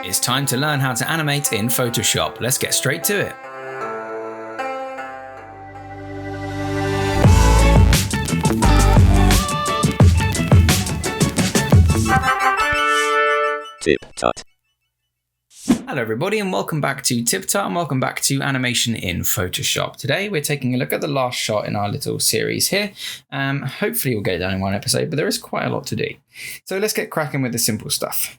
It's time to learn how to animate in Photoshop. Let's get straight to it. TipTut. Hello everybody and welcome back to TipTut and welcome back to Animation in Photoshop. Today we're taking a look at the last shot in our little series here. Hopefully we'll get it done in one episode, but there is quite a lot to do. So let's get cracking with the simple stuff.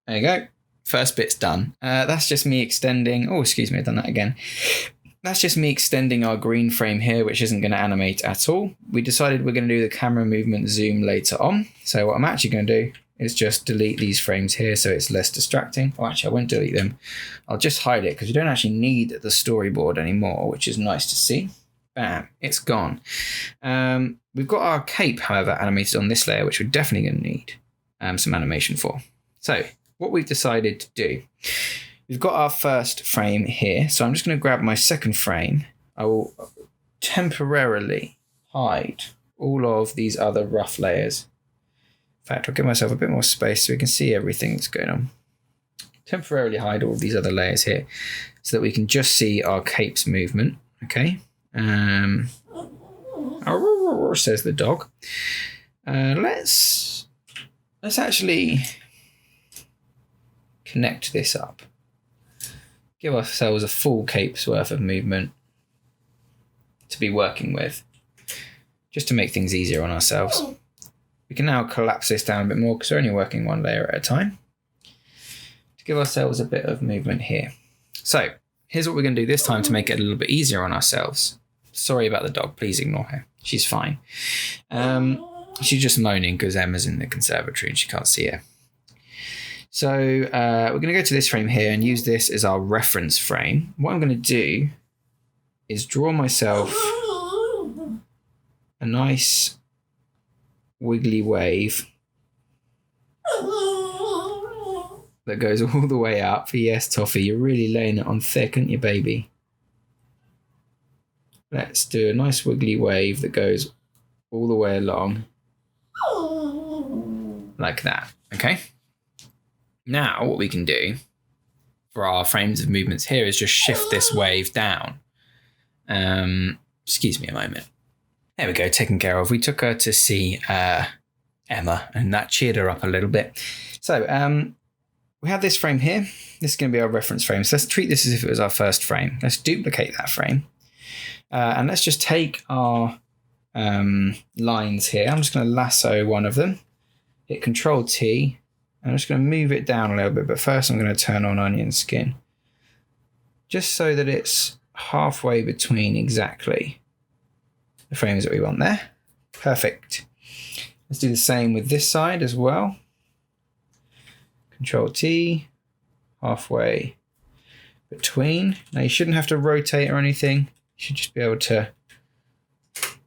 There you go. First bit's done. That's just me extending. Oh, excuse me, I've done that again. That's just me extending our green frame here, which isn't going to animate at all. We decided we're going to do the camera movement zoom later on. So what I'm actually going to do is just delete these frames here so it's less distracting. Oh, actually, I won't delete them. I'll just hide it because you don't actually need the storyboard anymore, which is nice to see. Bam, it's gone. We've got our cape, however, animated on this layer, which we're definitely going to need some animation for. So what we've decided to do, we've got our first frame here. So I'm just going to grab my second frame. I will temporarily hide all of these other rough layers. In fact, I'll give myself a bit more space so we can see everything that's going on. Temporarily hide all these other layers here so that we can just see our cape's movement. Okay. Says the dog. Let's actually connect this up. Give ourselves a full cape's worth of movement to be working with, just to make things easier on ourselves. We can now collapse this down a bit more because we're only working one layer at a time to give ourselves a bit of movement here. So here's what we're going to do this time to make it a little bit easier on ourselves. Sorry about the dog, please ignore her. She's fine. She's just moaning because Emma's in the conservatory and she can't see her. So we're going to go to this frame here and use this as our reference frame. What I'm going to do is draw myself a nice wiggly wave that goes all the way up. Yes, Toffee, you're really laying it on thick, aren't you, baby? Let's do a nice wiggly wave that goes all the way along like that. Okay. Now what we can do for our frames of movements here is just shift this wave down. Excuse me a moment. There we go, taken care of. We took her to see Emma and that cheered her up a little bit. So we have this frame here. This is going to be our reference frame. So let's treat this as if it was our first frame. Let's duplicate that frame. And let's just take our lines here. I'm just going to lasso one of them. Hit Control T. I'm just going to move it down a little bit. But first I'm going to turn on onion skin. Just so that it's halfway between exactly the frames that we want there. Perfect. Let's do the same with this side as well. Control T, halfway between. Now you shouldn't have to rotate or anything. You should just be able to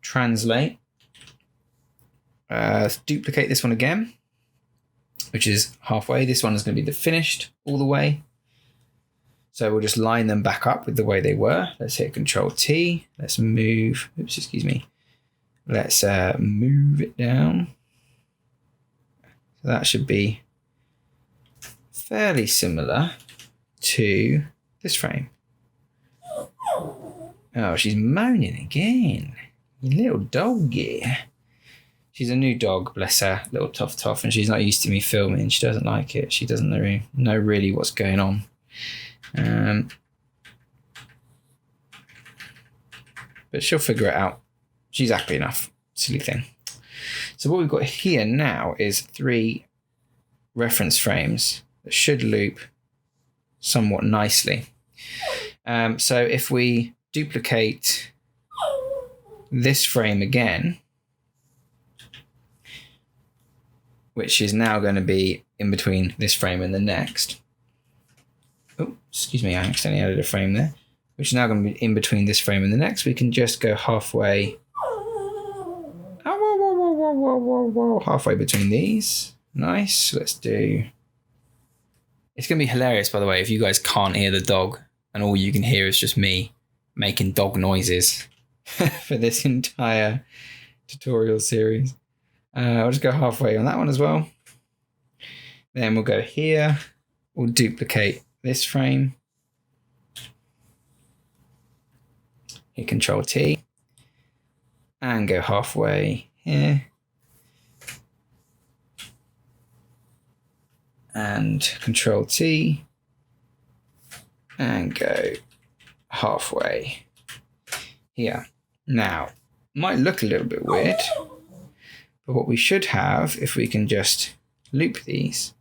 translate. Let's duplicate this one again, which is halfway. This one is going to be the finished all the way. So we'll just line them back up with the way they were. Let's hit Control T. Let's move. Oops, excuse me. Let's move it down. So that should be fairly similar to this frame. Oh, she's moaning again. You little doggy. She's a new dog, bless her, little tough, and she's not used to me filming. She doesn't like it. She doesn't know really what's going on. But she'll figure it out. She's happy enough. Silly thing. So what we've got here now is 3 reference frames that should loop somewhat nicely. So if we duplicate this frame again, which is now going to be in between this frame and the next. Oh, excuse me, I accidentally added a frame there, which is now going to be in between this frame and the next. We can just go halfway. Halfway between these. Nice. Let's do. It's going to be hilarious, by the way, if you guys can't hear the dog and all you can hear is just me making dog noises for this entire tutorial series. I'll just go halfway on that one as well. Then we'll go here. We'll duplicate this frame. Hit Control T. And go halfway here. And Control T. And go halfway here. Now, might look a little bit weird, but what we should have, if we can just loop these,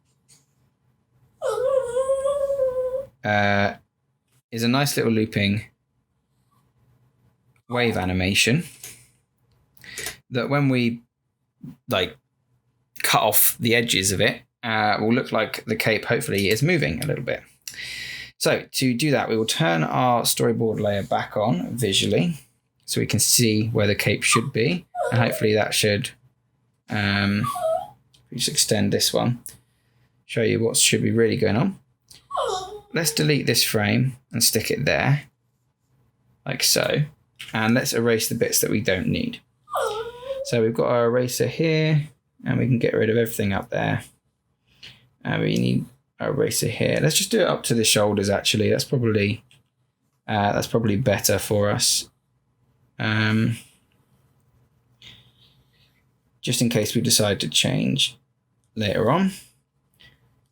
is a nice little looping wave animation that when we like cut off the edges of it, will look like the cape hopefully is moving a little bit. So to do that, we will turn our storyboard layer back on visually so we can see where the cape should be. And hopefully that should, we just extend this one, show you what should be really going on. Let's delete this frame and stick it there, like so. And let's erase the bits that we don't need. So we've got our eraser here, and we can get rid of everything up there. And we need our eraser here. Let's just do it up to the shoulders, actually. That's probably better for us. Just in case we decide to change later on.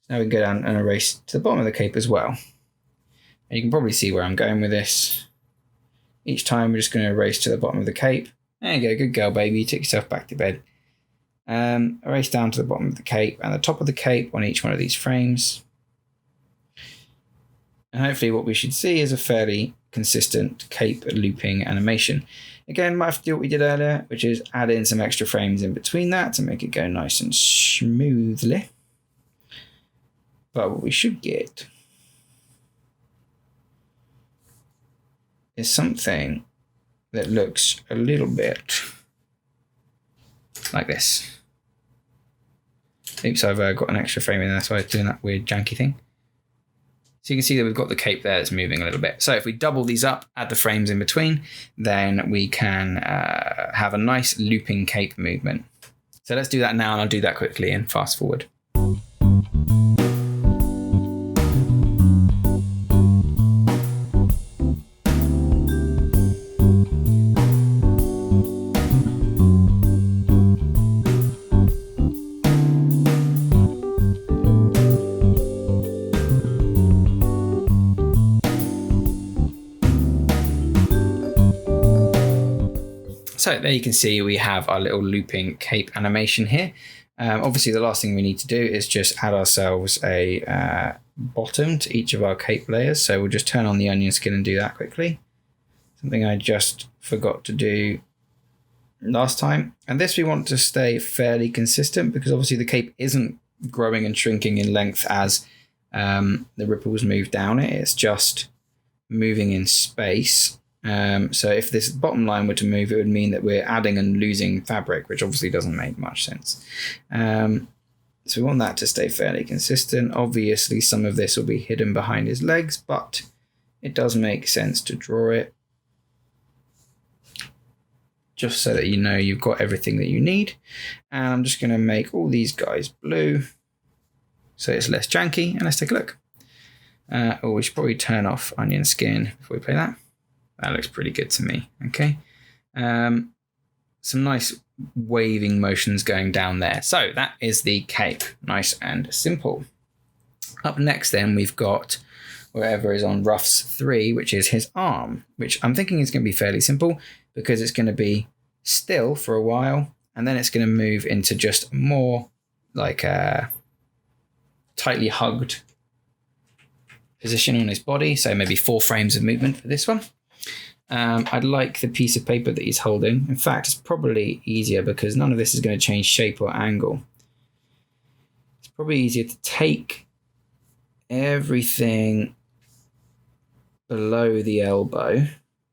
Now we can go down and erase to the bottom of the cape as well. And you can probably see where I'm going with this. Each time we're just going to erase to the bottom of the cape. There you go, good girl, baby. Take yourself back to bed. Erase down to the bottom of the cape and the top of the cape on each one of these frames. And hopefully what we should see is a fairly consistent cape looping animation. Again, might have to do what we did earlier, which is add in some extra frames in between that to make it go nice and smoothly. But what we should get is something that looks a little bit like this. Oops, I've got an extra frame in there, so I was doing that weird janky thing. So you can see that we've got the cape there that's moving a little bit. So if we double these up, add the frames in between, then we can have a nice looping cape movement. So let's do that now, and I'll do that quickly and fast forward. So there you can see we have our little looping cape animation here. Obviously the last thing we need to do is just add ourselves a bottom to each of our cape layers. So we'll just turn on the onion skin and do that quickly. Something I just forgot to do last time. And this we want to stay fairly consistent because obviously the cape isn't growing and shrinking in length as the ripples move down it. It's just moving in space. So if this bottom line were to move, it would mean that we're adding and losing fabric, which obviously doesn't make much sense. So we want that to stay fairly consistent. Obviously, some of this will be hidden behind his legs, but it does make sense to draw it just so that you know you've got everything that you need. And I'm just going to make all these guys blue so it's less janky. And let's take a look. We should probably turn off onion skin before we play that. That looks pretty good to me. Okay. Some nice waving motions going down there. So that is the cape. Nice and simple. Up next then we've got whatever is on Ruff's 3, which is his arm, which I'm thinking is going to be fairly simple because it's going to be still for a while and then it's going to move into just more like a tightly hugged position on his body. So maybe 4 frames of movement for this one. I'd like the piece of paper that he's holding. In fact, it's probably easier because none of this is going to change shape or angle. It's probably easier to take everything below the elbow.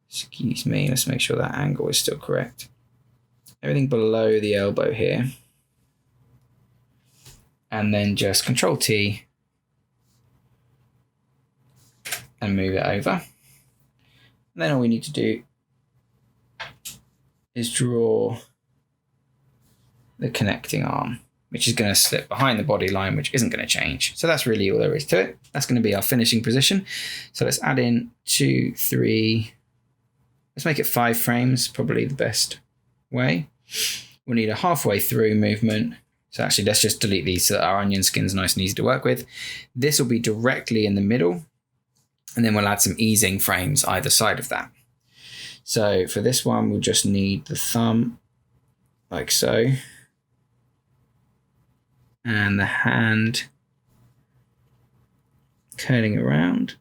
Excuse me, let's make sure that angle is still correct. Everything below the elbow here. And then just Control T and move it over. And then all we need to do is draw the connecting arm, which is going to slip behind the body line, which isn't going to change. So that's really all there is to it. That's going to be our finishing position. So let's add in 2, 3, let's make it 5 frames, probably the best way. We'll need a halfway through movement. So actually, let's just delete these so that our onion skin's nice and easy to work with. This will be directly in the middle, and then we'll add some easing frames either side of that. So for this one, we'll just need the thumb, like so, and the hand curling around,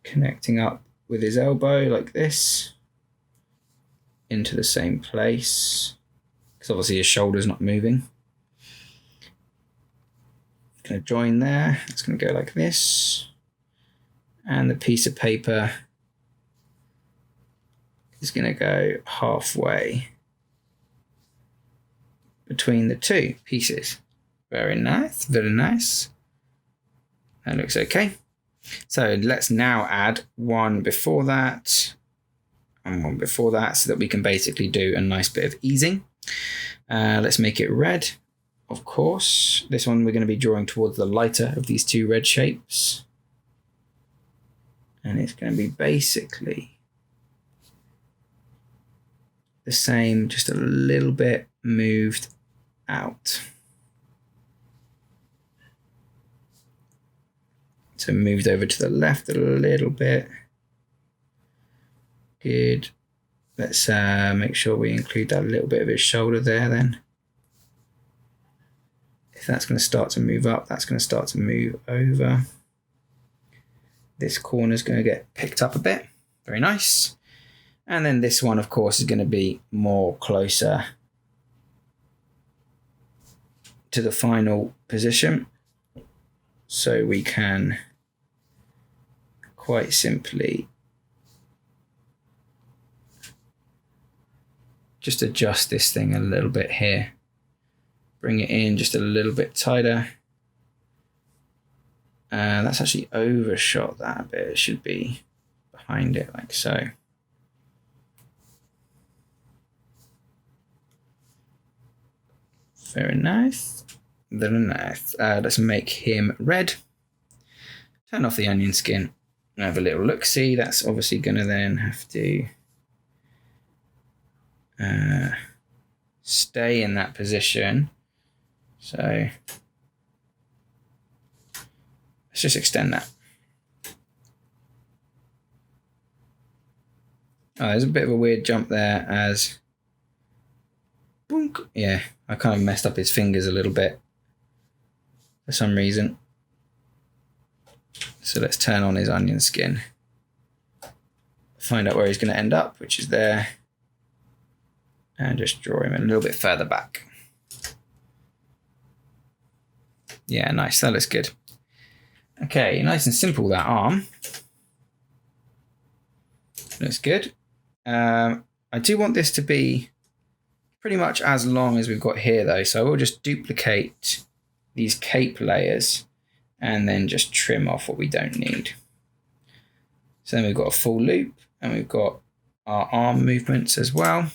connecting up with his elbow like this into the same place, because obviously his shoulder's not moving. Going to join there. It's going to go like this, and the piece of paper is going to go halfway between the two pieces. Very nice, very nice. That looks okay. So let's now add one before that and one before that so that we can basically do a nice bit of easing. Let's make it red, of course. This one we're going to be drawing towards the lighter of these two red shapes. And it's going to be basically the same, just a little bit moved out. So moved over to the left a little bit. Good. Let's make sure we include that little bit of his shoulder there then. If that's going to start to move up, that's going to start to move over. This corner is going to get picked up a bit. Very nice. And then this one, of course, is going to be more closer to the final position. So we can quite simply just adjust this thing a little bit here. Bring it in just a little bit tighter. That's actually overshot that a bit. It should be behind it like so. Very nice. Very nice. Let's make him red. Turn off the onion skin. Have a little look-see. That's obviously going to then have to stay in that position. So let's just extend that. Oh, there's a bit of a weird jump there as... Boink. Yeah, I kind of messed up his fingers a little bit for some reason. So let's turn on his onion skin. Find out where he's going to end up, which is there. And just draw him a little bit further back. Yeah, nice. That looks good. Okay, nice and simple, that arm. Looks good. I do want this to be pretty much as long as we've got here, though. So we'll just duplicate these cape layers and then just trim off what we don't need. So then we've got a full loop and we've got our arm movements as well.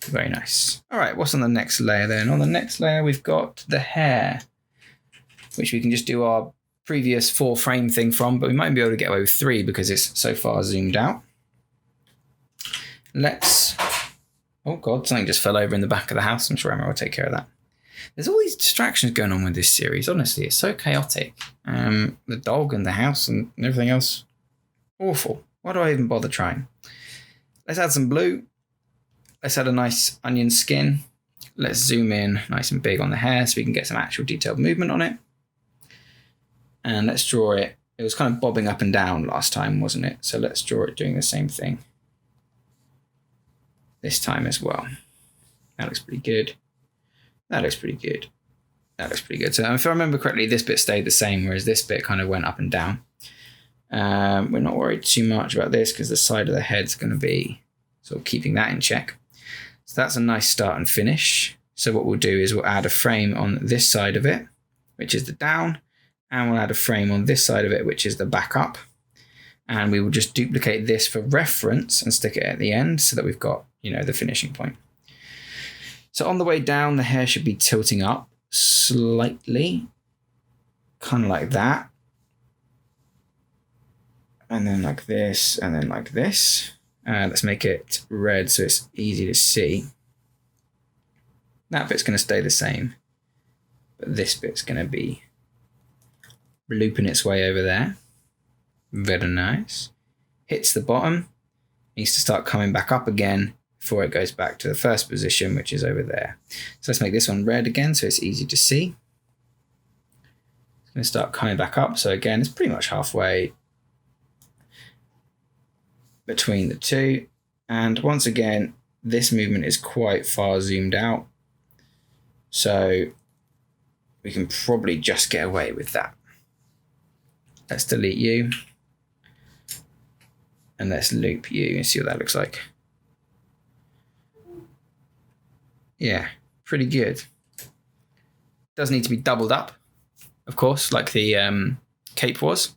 Very nice. All right, what's on the next layer then? On the next layer, we've got the hair, which we can just do our previous 4 frame thing from, but we might be able to get away with 3 because it's so far zoomed out. Let's... Oh God, something just fell over in the back of the house. I'm sure Emma will take care of that. There's all these distractions going on with this series. Honestly, it's so chaotic. The dog and the house and everything else. Awful. Why do I even bother trying? Let's add some blue. Let's add a nice onion skin. Let's zoom in nice and big on the hair so we can get some actual detailed movement on it. And let's draw it. It was kind of bobbing up and down last time, wasn't it? So let's draw it doing the same thing this time as well. That looks pretty good. That looks pretty good. That looks pretty good. So if I remember correctly, this bit stayed the same, whereas this bit kind of went up and down. We're not worried too much about this because the side of the head's going to be sort of keeping that in check. So that's a nice start and finish. So what we'll do is we'll add a frame on this side of it, which is the down, and we'll add a frame on this side of it, which is the back up. And we will just duplicate this for reference and stick it at the end so that we've got you know, the finishing point. So on the way down, the hair should be tilting up slightly, kind of like that. And then like this, and then like this. Let's make it red so it's easy to see. That bit's going to stay the same, but this bit's going to be looping its way over there. Very nice. Hits the bottom, needs to start coming back up again before it goes back to the first position, which is over there. So let's make this one red again so it's easy to see. It's going to start coming back up. So again, it's pretty much halfway between the two. And once again, this movement is quite far zoomed out. So we can probably just get away with that. Let's delete you. And let's loop you and see what that looks like. Yeah, pretty good. Does need to be doubled up, of course, like the cape was.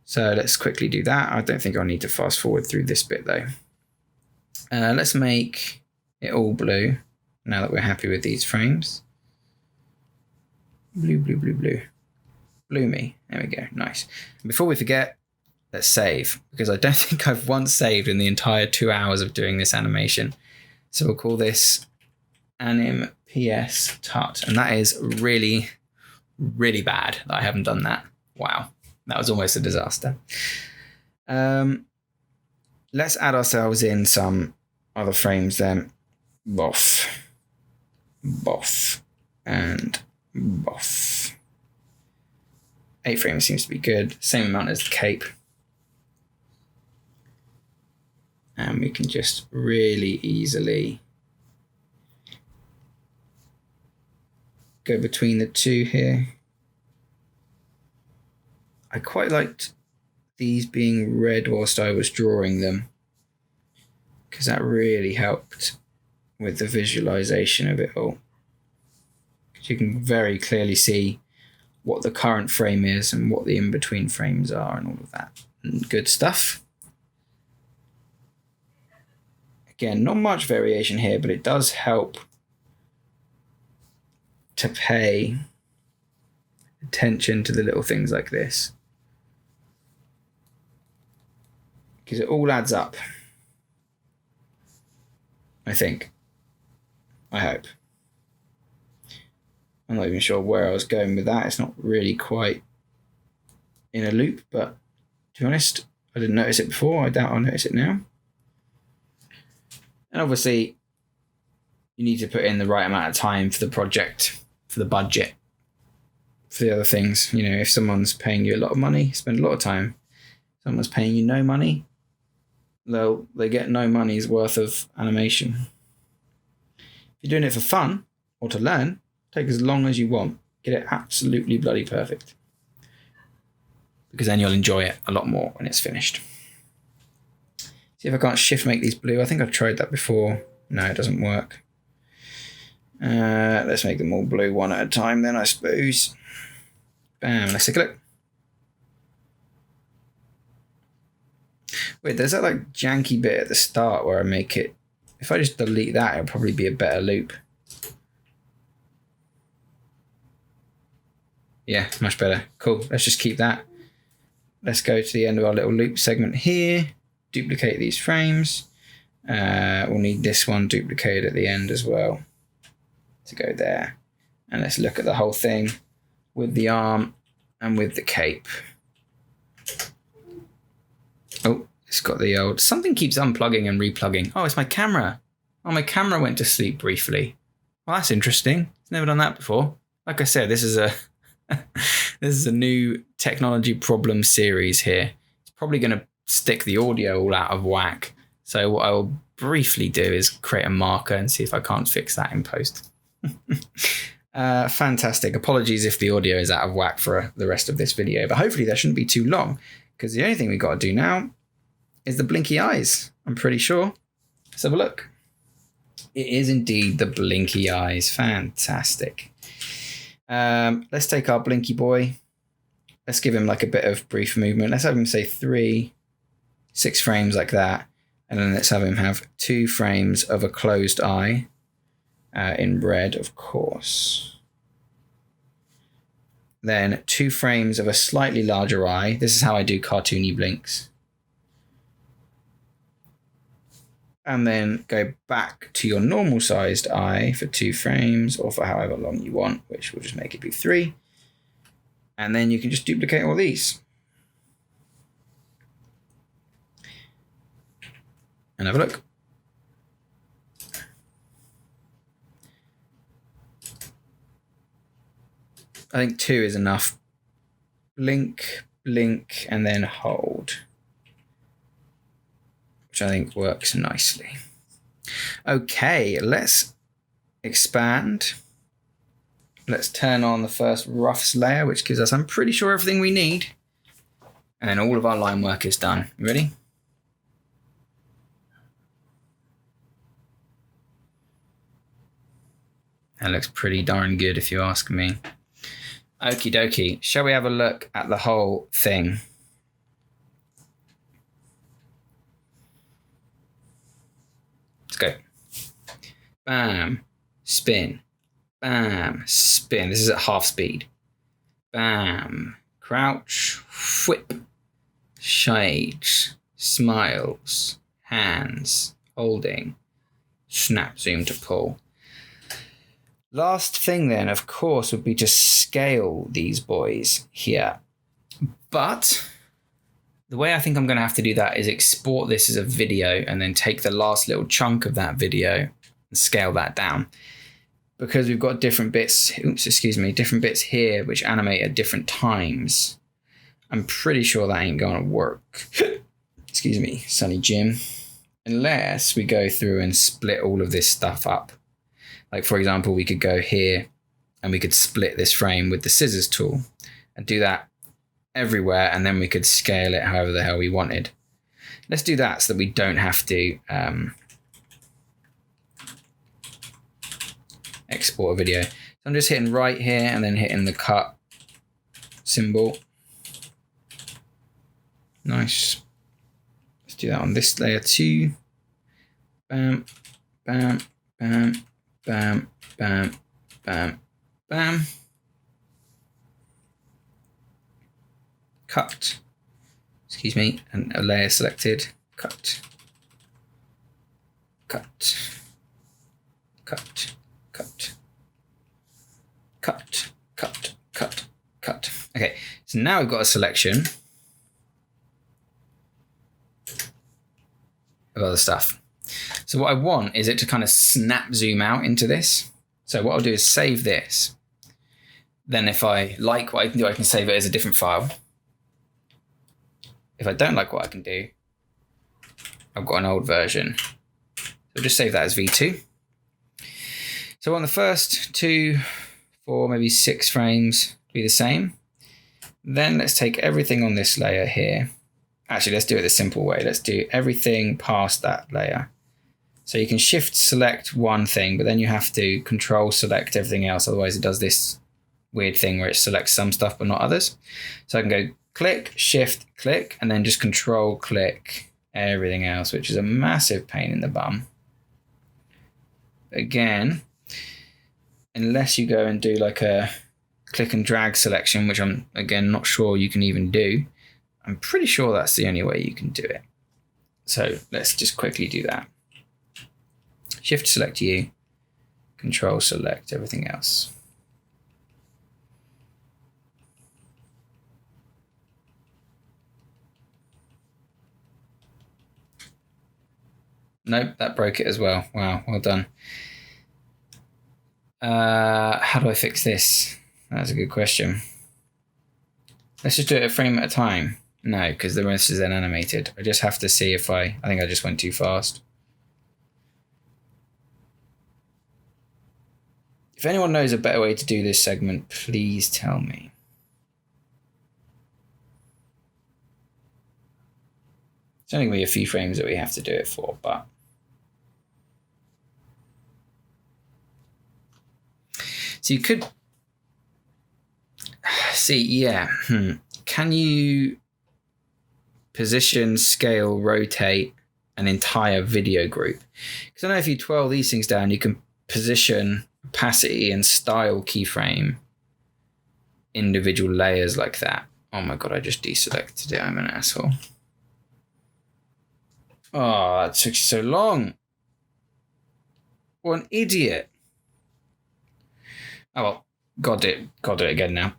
So let's quickly do that. I don't think I'll need to fast forward through this bit though. Let's make it all blue now that we're happy with these frames. Blue, blue, blue, blue. Blue me. There we go. Nice. And before we forget, let's save, because I don't think I've once saved in the entire 2 hours of doing this animation. So we'll call this Animate Tut. And that is really, really bad that I haven't done that. Wow. That was almost a disaster. Let's add ourselves in some other frames then. Boff. Boff. And boff. 8 frames seems to be good. Same amount as the cape. And we can just really easily go between the two here. I quite liked these being red whilst I was drawing them, because that really helped with the visualization of it all. Because you can very clearly see what the current frame is and what the in-between frames are and all of that good stuff. Again, not much variation here, but it does help to pay attention to the little things like this, because it all adds up, I think. I hope. I'm not even sure where I was going with that. It's not really quite in a loop, but to be honest, I didn't notice it before. I doubt I'll notice it now. And obviously, you need to put in the right amount of time for the project, for the budget, for the other things. You know, if someone's paying you a lot of money, spend a lot of time. If someone's paying you no money, they get no money's worth of animation. If you're doing it for fun or to learn, take as long as you want. Get it absolutely bloody perfect, because then you'll enjoy it a lot more when it's finished. See if I can't shift make these blue. I think I've tried that before. No, it doesn't work. Let's make them all blue one at a time then, I suppose. Bam, let's take a look. Wait, there's that like janky bit at the start where I make it. If I just delete that, it'll probably be a better loop. Yeah, much better. Cool, let's just keep that. Let's go to the end of our little loop segment here. Duplicate these frames. We'll need this one duplicated at the end as well to go there. And let's look at the whole thing with the arm and with the cape. Oh, it's got the old... Something keeps unplugging and replugging. Oh, it's my camera. Oh, my camera went to sleep briefly. Well, that's interesting. I've never done that before. Like I said, this is a this is a new technology problem series here. It's probably going to stick the audio all out of whack. So what I will briefly do is create a marker and see if I can't fix that in post. Fantastic. Apologies if the audio is out of whack for the rest of this video, but hopefully that shouldn't be too long, because the only thing we've got to do now is the blinky eyes, I'm pretty sure. Let's have a look. It is indeed the blinky eyes. Fantastic. Let's take our blinky boy. Let's give him like a bit of brief movement. Let's have him say 6 frames like that. And then let's have him have 2 frames of a closed eye in red, of course. Then 2 frames of a slightly larger eye. This is how I do cartoony blinks. And then go back to your normal sized eye for 2 frames, or for however long you want, which will just make it be 3. And then you can just duplicate all these. And have a look. I think 2 is enough. Blink, blink, and then hold, which I think works nicely. Okay, let's expand. Let's turn on the first roughs layer, which gives us, I'm pretty sure, everything we need. And then all of our line work is done. You ready? That looks pretty darn good if you ask me. Okie dokie. Shall we have a look at the whole thing? Let's go. Bam. Spin. Bam. Spin. This is at half speed. Bam. Crouch. Whip. Shades. Smiles. Hands. Holding. Snap. Zoom to pull. Last thing then, of course, would be to scale these boys here. But the way I think I'm going to have to do that is export this as a video and then take the last little chunk of that video and scale that down. Because we've got different bits, different bits here which animate at different times. I'm pretty sure that ain't going to work. Excuse me, Sonny Jim. Unless we go through and split all of this stuff up. Like, for example, we could go here and we could split this frame with the scissors tool and do that everywhere. And then we could scale it however the hell we wanted. Let's do that so that we don't have to export a video. So I'm just hitting right here and then hitting the cut symbol. Nice. Let's do that on this layer too. Bam, bam, bam. Bam, bam, bam, bam. Cut. Excuse me, and a layer selected. Cut. Cut. Cut. Cut. Cut. Cut. Cut. Cut. Okay, so now we've got a selection of other stuff. So what I want is it to kind of snap zoom out into this. So what I'll do is save this. Then if I like what I can do, I can save it as a different file. If I don't like what I can do, I've got an old version. So just save that as V2. So on the first 2, 4, maybe 6 frames, be the same. Then let's take everything on this layer here. Actually, let's do it the simple way. Let's do everything past that layer. So you can shift select one thing, but then you have to control select everything else. Otherwise it does this weird thing where it selects some stuff, but not others. So I can go click, shift, click, and then just control click everything else, which is a massive pain in the bum. Again, unless you go and do like a click and drag selection, which I'm again not sure you can even do. I'm pretty sure that's the only way you can do it. So let's just quickly do that. Shift select you, control select everything else. Nope, that broke it as well. Wow, well done. How do I fix this? That's a good question. Let's just do it a frame at a time. No, because the rest is then animated. I just have to see if I think I just went too fast. If anyone knows a better way to do this segment, please tell me. It's only going to be a few frames that we have to do it for, but... So you could... See, yeah. Can you position, scale, rotate, an entire video group. Because I know if you twirl these things down, you can position, opacity, and style keyframe individual layers like that. Oh my god, I just deselected it. I'm an asshole. Oh, that took so long. What an idiot. Oh well, got it again now.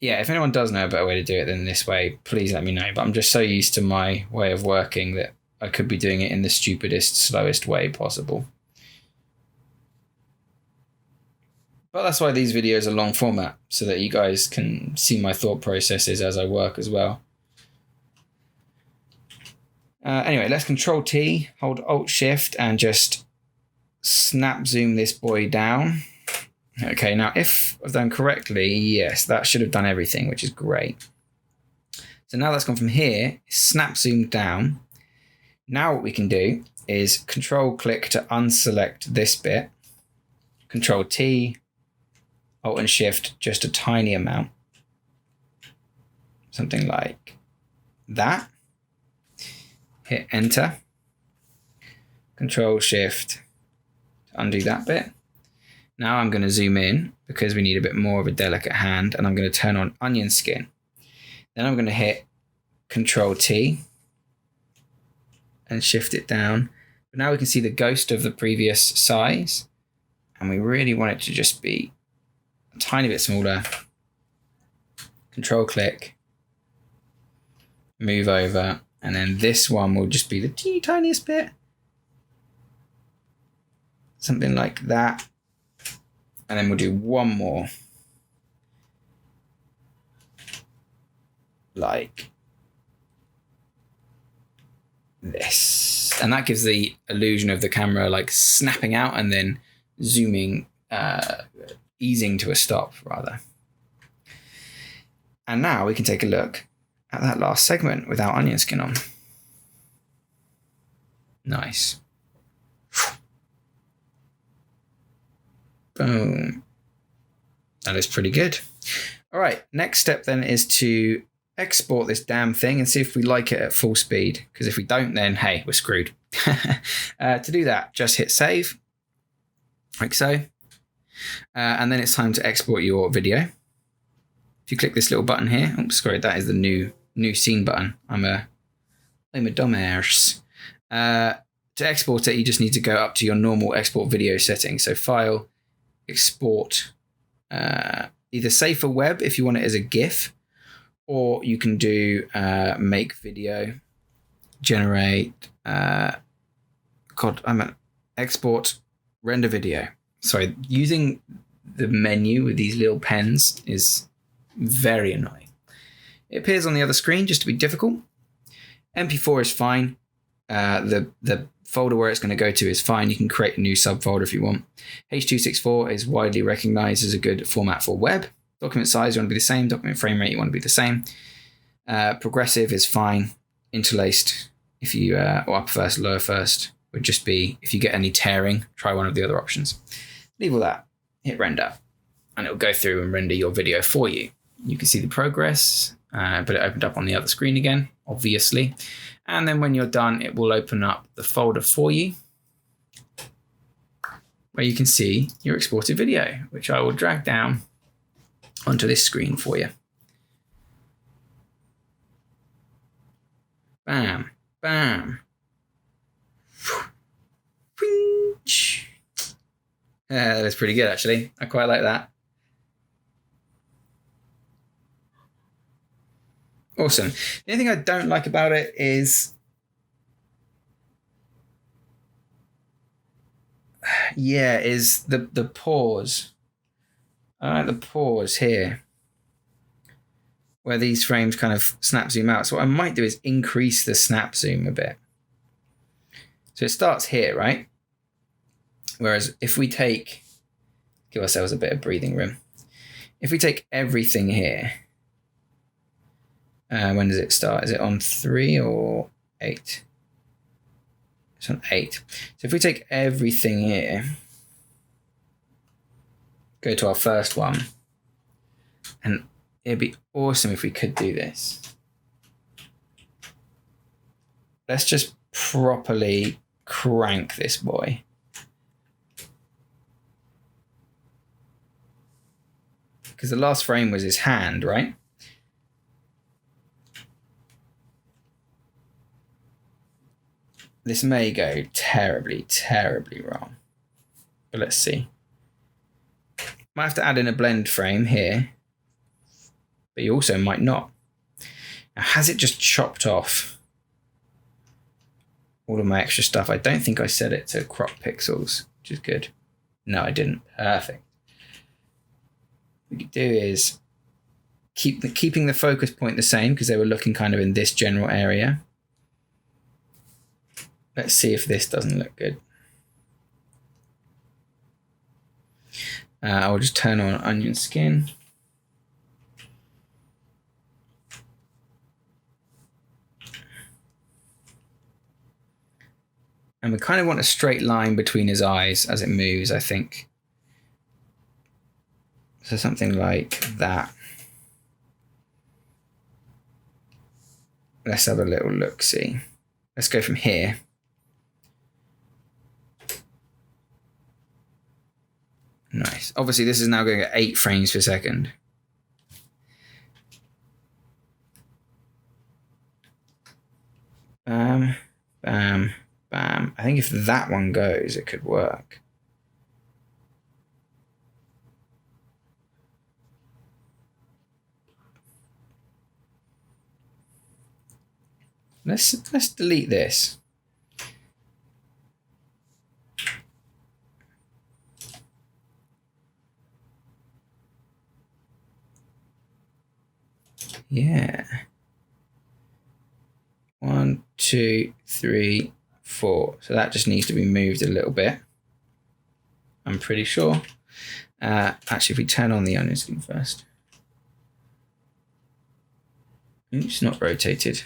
Yeah, if anyone does know a better way to do it than this way, please let me know. But I'm just so used to my way of working that I could be doing it in the stupidest, slowest way possible. But that's why these videos are long format, so that you guys can see my thought processes as I work as well. Anyway, let's Control T, hold Alt Shift, and just snap zoom this boy down. Okay, now if I've done correctly, yes, that should have done everything, which is great. So now that's gone from here, snap zoom down. Now what we can do is Control click to unselect this bit, Control T, Alt and Shift just a tiny amount, something like that. Hit Enter, Control Shift to undo that bit. Now I'm going to zoom in because we need a bit more of a delicate hand, and I'm going to turn on onion skin. Then I'm going to hit Control T and shift it down. But now we can see the ghost of the previous size, and we really want it to just be a tiny bit smaller. Control click, move over, and then this one will just be the teeny tiniest bit. Something like that. And then we'll do one more. Like this. And that gives the illusion of the camera like snapping out and then zooming, easing to a stop rather. And now we can take a look at that last segment without onion skin on. Nice. Boom. That is pretty good. All right, next step then is to export this damn thing and see if we like it at full speed. Because if we don't, then hey, we're screwed. To do that, just hit save, like so. And then it's time to export your video. If you click this little button here, oh, sorry, that is the new scene button. I'm a dumbass. To export it, you just need to go up to your normal export video settings. So File, Export, either save for web if you want it as a GIF, or you can do Make Video, Generate, Export, Render Video. Sorry, using the menu with these little pens is very annoying. It appears on the other screen just to be difficult. MP4 is fine. The folder where it's going to go to is fine. You can create a new subfolder if you want. H.264 is widely recognized as a good format for web. Document size, you want to be the same. Document frame rate, you want to be the same. Progressive is fine. Interlaced, if you, or upper first, lower first, would just be, if you get any tearing, try one of the other options. Leave all that, hit render, and it'll go through and render your video for you. You can see the progress, but it opened up on the other screen again, obviously. And then when you're done, it will open up the folder for you where you can see your exported video, which I will drag down onto this screen for you. Bam, bam. That is pretty good, actually. I quite like that. Awesome. The only thing I don't like about it is, the pause. I like the pause here, where these frames kind of snap zoom out. So what I might do is increase the snap zoom a bit. So it starts here, right? Whereas if we give ourselves a bit of breathing room. If we take everything here, when does it start? Is it on 3 or 8? It's on 8. So if we take everything here, go to our first one, and it'd be awesome if we could do this. let's just properly crank this boy. Because the last frame was his hand, right? This may go terribly, terribly wrong. But let's see. Might have to add in a blend frame here. But you also might not. Now, has it just chopped off all of my extra stuff? I don't think I set it to crop pixels, which is good. No, I didn't. Perfect. What we could do is keeping the focus point the same because they were looking kind of in this general area. Let's see if this doesn't look good. I'll just turn on onion skin. And we kind of want a straight line between his eyes as it moves, I think. So something like that. Let's have a little look-see. Let's go from here. Nice. Obviously, this is now going at 8 frames per second. Bam, bam, bam. I think if that one goes, it could work. Let's delete this. Yeah. 1, 2, 3, 4. So that just needs to be moved a little bit. I'm pretty sure. Actually, if we turn on the onion skin first. It's not rotated.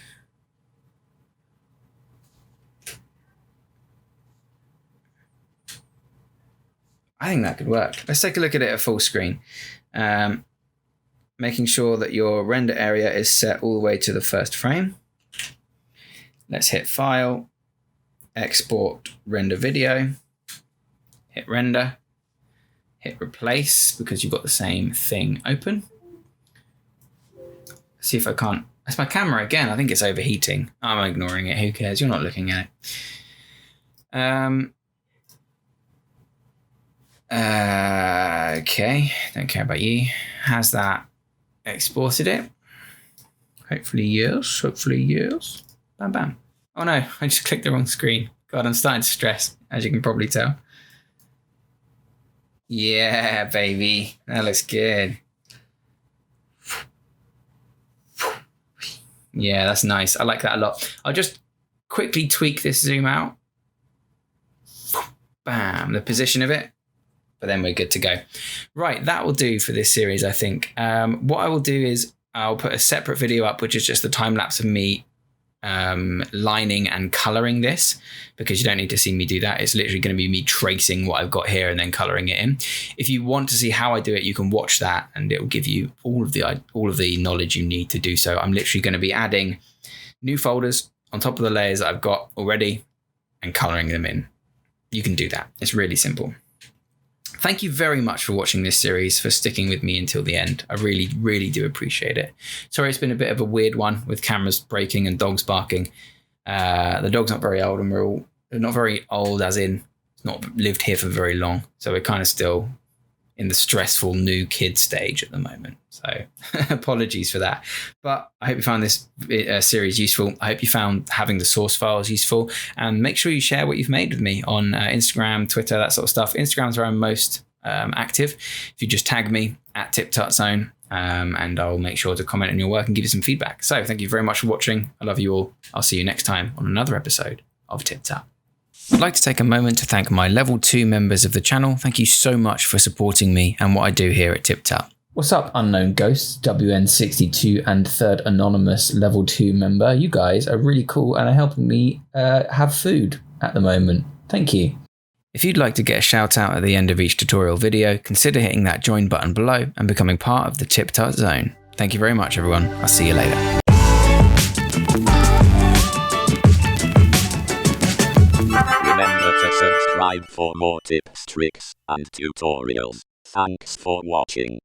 I think that could work. Let's take a look at it at full screen. Making sure that your render area is set all the way to the first frame. Let's hit File, Export Render Video, hit Render, hit Replace because you've got the same thing open. See if I can't. That's my camera again. I think it's overheating. I'm ignoring it. Who cares? You're not looking at it. Okay, don't care about you. Has that exported it? Hopefully yes, hopefully yes. Bam, bam. Oh no, I just clicked the wrong screen. God, I'm starting to stress, as you can probably tell. Yeah, baby, that looks good. Yeah, that's nice. I like that a lot. I'll just quickly tweak this zoom out. Bam, the position of it. But then we're good to go. Right, that will do for this series, I think. What I will do is I'll put a separate video up, which is just the time lapse of me lining and coloring this, because you don't need to see me do that. It's literally going to be me tracing what I've got here and then coloring it in. If you want to see how I do it, you can watch that and it will give you all of the knowledge you need to do so. I'm literally going to be adding new folders on top of the layers that I've got already and coloring them in. You can do that. It's really simple. Thank you very much for watching this series, for sticking with me until the end. I really, really do appreciate it. Sorry, it's been a bit of a weird one with cameras breaking and dogs barking. The dog's not very old, and we're not very old as in it's not lived here for very long. So we're kind of still in the stressful new kid stage at the moment. So apologies for that. But I hope you found this series useful. I hope you found having the source files useful. And make sure you share what you've made with me on Instagram, Twitter, that sort of stuff. Instagram's where I'm most active. If you just tag me at TipTut Zone, and I'll make sure to comment on your work and give you some feedback. So thank you very much for watching. I love you all. I'll see you next time on another episode of TipTut. I'd like to take a moment to thank my level 2 members of the channel. Thank you so much for supporting me and what I do here at TipTut. What's up, Unknown Ghosts, WN62 and Third Anonymous level 2 member? You guys are really cool and are helping me have food at the moment. Thank you. If you'd like to get a shout out at the end of each tutorial video, consider hitting that join button below and becoming part of the TipTut Zone. Thank you very much, everyone. I'll see you later. subscribe for more tips, tricks, and tutorials. Thanks for watching.